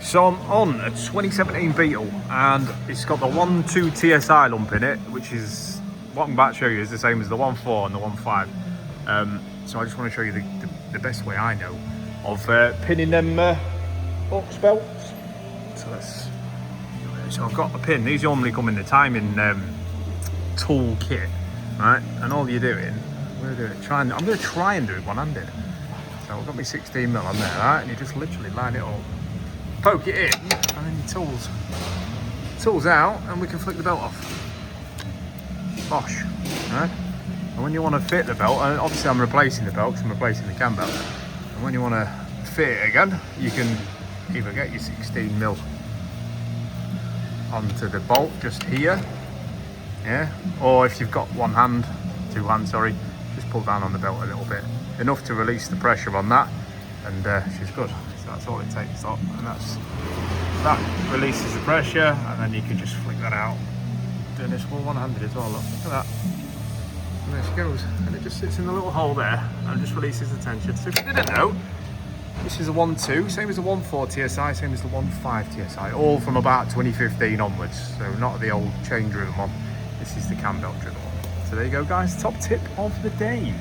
So I'm on a 2017 Beetle and it's got the 1.2 TSI lump in it, which is what I'm about to show you is the same as the 1.4 and the 1.5. So I just want to show you the best way I know of pinning them box belts. So I've got a pin. These normally come in the timing tool kit, right? And all you're doing, I'm going to try and do it one-handed. So I've got my 16mm on there, right? And you just literally line it up, poke it in, and then your tools out, and we can flick the belt off. Bosh, right? And when you want to fit the belt, and obviously I'm replacing the belt because I'm replacing the cam belt. And when you want to fit it again, you can either get your 16mm onto the bolt just here, yeah, or if you've got two hands, sorry, just pull down on the belt a little bit, enough to release the pressure on that, and she's good. So that's all it takes, and that releases the pressure, and then you can just flick that out. Doing this one-handed as well. Look at that. And there she goes, and it just sits in the little hole there and just releases the tension. So if you didn't know, this is a 1.2, same as the 1.4 TSI, same as the 1.5 TSI, all from about 2015 onwards. So not the old chain driven one. This is the cam belt driven one. So there you go, guys. Top tip of the day.